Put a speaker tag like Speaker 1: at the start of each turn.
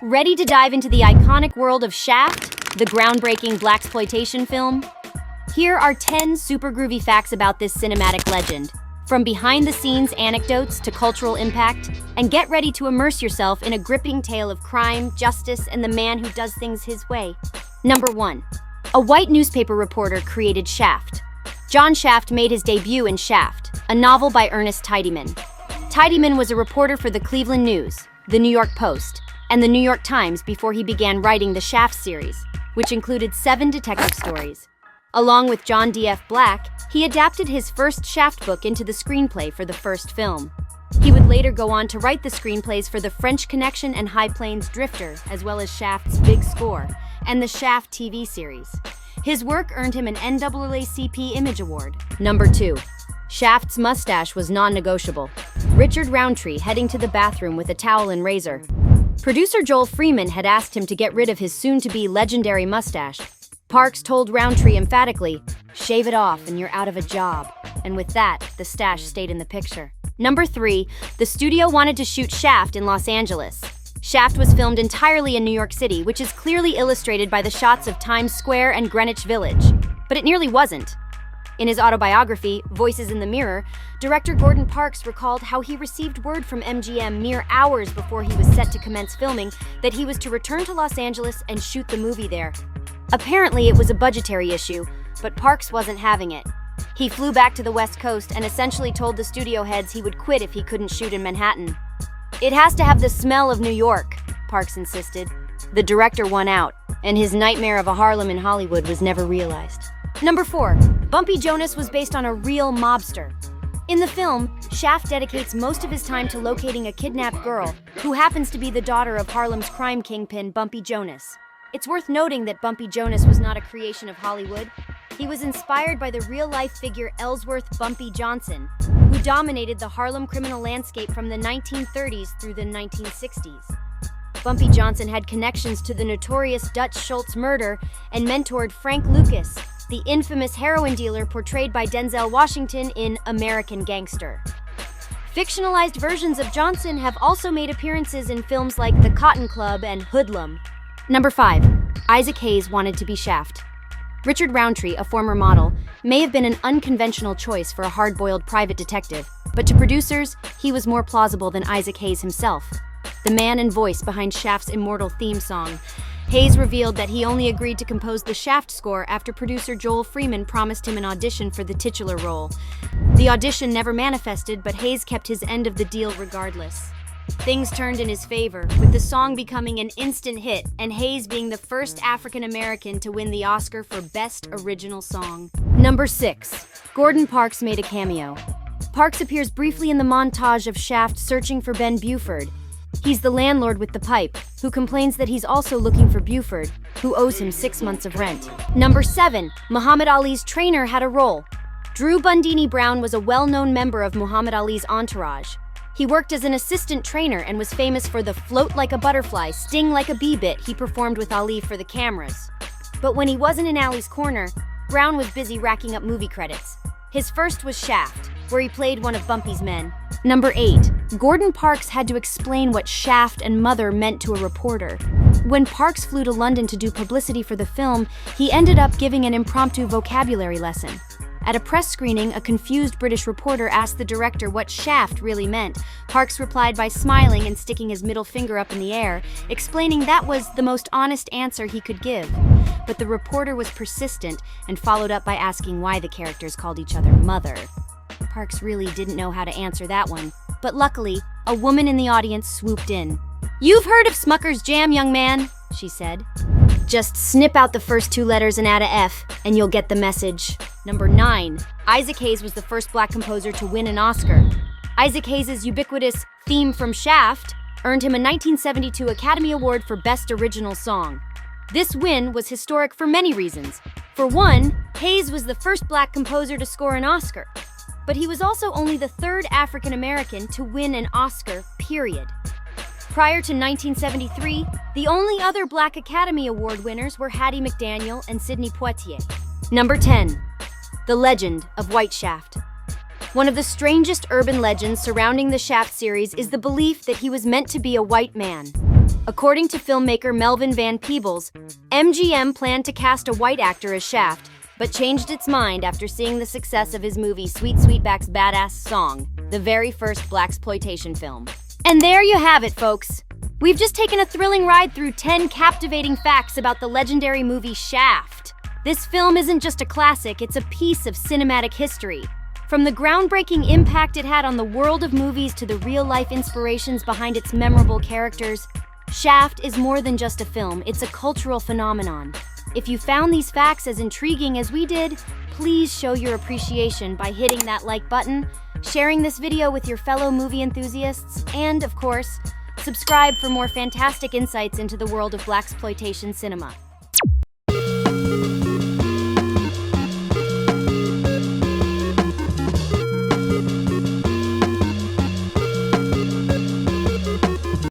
Speaker 1: Ready to dive into the iconic world of Shaft, the groundbreaking Blaxploitation film? Here are 10 super groovy facts about this cinematic legend. From behind-the-scenes anecdotes to cultural impact, and get ready to immerse yourself in a gripping tale of crime, justice, and the man who does things his way. Number 1. A white newspaper reporter created Shaft. John Shaft made his debut in Shaft, a novel by Ernest Tidyman. Tidyman was a reporter for the Cleveland News, the New York Post, and the New York Times before he began writing the Shaft series, which included 7 detective stories. Along with John D.F. Black, he adapted his first Shaft book into the screenplay for the first film. He would later go on to write the screenplays for The French Connection and High Plains Drifter, as well as Shaft's Big Score, and the Shaft TV series. His work earned him an NAACP Image Award. Number 2. Shaft's mustache was non-negotiable. Richard Roundtree heading to the bathroom with a towel and razor. Producer Joel Freeman had asked him to get rid of his soon-to-be legendary mustache. Parks told Roundtree emphatically, "Shave it off and you're out of a job." And with that, the stash stayed in the picture. Number 3, the studio wanted to shoot Shaft in Los Angeles. Shaft was filmed entirely in New York City, which is clearly illustrated by the shots of Times Square and Greenwich Village. But it nearly wasn't. In his autobiography, Voices in the Mirror, director Gordon Parks recalled how he received word from MGM mere hours before he was set to commence filming that he was to return to Los Angeles and shoot the movie there. Apparently, it was a budgetary issue, but Parks wasn't having it. He flew back to the West Coast and essentially told the studio heads he would quit if he couldn't shoot in Manhattan. "It has to have the smell of New York," Parks insisted. The director won out, and his nightmare of a Harlem in Hollywood was never realized. Number 4. Bumpy Jonas was based on a real mobster. In the film, Shaft dedicates most of his time to locating a kidnapped girl, who happens to be the daughter of Harlem's crime kingpin Bumpy Jonas. It's worth noting that Bumpy Jonas was not a creation of Hollywood. He was inspired by the real-life figure Ellsworth Bumpy Johnson, who dominated the Harlem criminal landscape from the 1930s through the 1960s. Bumpy Johnson had connections to the notorious Dutch Schultz murder and mentored Frank Lucas, the infamous heroin dealer portrayed by Denzel Washington in American Gangster. Fictionalized versions of Johnson have also made appearances in films like The Cotton Club and Hoodlum. Number 5. Isaac Hayes wanted to be Shaft. Richard Roundtree, a former model, may have been an unconventional choice for a hard-boiled private detective, but to producers, he was more plausible than Isaac Hayes himself, the man and voice behind Shaft's immortal theme song. Hayes revealed that he only agreed to compose the Shaft score after producer Joel Freeman promised him an audition for the titular role. The audition never manifested, but Hayes kept his end of the deal regardless. Things turned in his favor, with the song becoming an instant hit and Hayes being the first African-American to win the Oscar for Best Original Song. Number 6. Gordon Parks made a cameo. Parks appears briefly in the montage of Shaft searching for Ben Buford. He's the landlord with the pipe, who complains that he's also looking for Buford, who owes him 6 months of rent. Number 7. Muhammad Ali's trainer had a role. Drew Bundini Brown was a well-known member of Muhammad Ali's entourage. He worked as an assistant trainer and was famous for the float like a butterfly, sting like a bee bit he performed with Ali for the cameras. But when he wasn't in Ali's corner, Brown was busy racking up movie credits. His first was Shaft, where he played one of Bumpy's men. Number 8. Gordon Parks had to explain what Shaft and Mother meant to a reporter. When Parks flew to London to do publicity for the film, he ended up giving an impromptu vocabulary lesson. At a press screening, a confused British reporter asked the director what Shaft really meant. Parks replied by smiling and sticking his middle finger up in the air, explaining that was the most honest answer he could give. But the reporter was persistent and followed up by asking why the characters called each other Mother. Parks really didn't know how to answer that one, but luckily, a woman in the audience swooped in. "You've heard of Smucker's Jam, young man," she said. "Just snip out the first 2 letters and add a F, and you'll get the message." Number 9. Isaac Hayes was the first Black composer to win an Oscar. Isaac Hayes' ubiquitous theme from Shaft earned him a 1972 Academy Award for Best Original Song. This win was historic for many reasons. For one, Hayes was the first Black composer to score an Oscar, but he was also only the 3rd African American to win an Oscar, period. Prior to 1973, the only other Black Academy Award winners were Hattie McDaniel and Sidney Poitier. Number 10. The Legend of White Shaft. One of the strangest urban legends surrounding the Shaft series is the belief that he was meant to be a white man. According to filmmaker Melvin Van Peebles, MGM planned to cast a white actor as Shaft, but changed its mind after seeing the success of his movie Sweet Sweetback's Badass Song, the very first Blaxploitation film. And there you have it, folks. We've just taken a thrilling ride through 10 captivating facts about the legendary movie Shaft. This film isn't just a classic, it's a piece of cinematic history. From the groundbreaking impact it had on the world of movies to the real-life inspirations behind its memorable characters, Shaft is more than just a film, it's a cultural phenomenon. If you found these facts as intriguing as we did, please show your appreciation by hitting that like button, sharing this video with your fellow movie enthusiasts, and, of course, subscribe for more fantastic insights into the world of Blaxploitation cinema.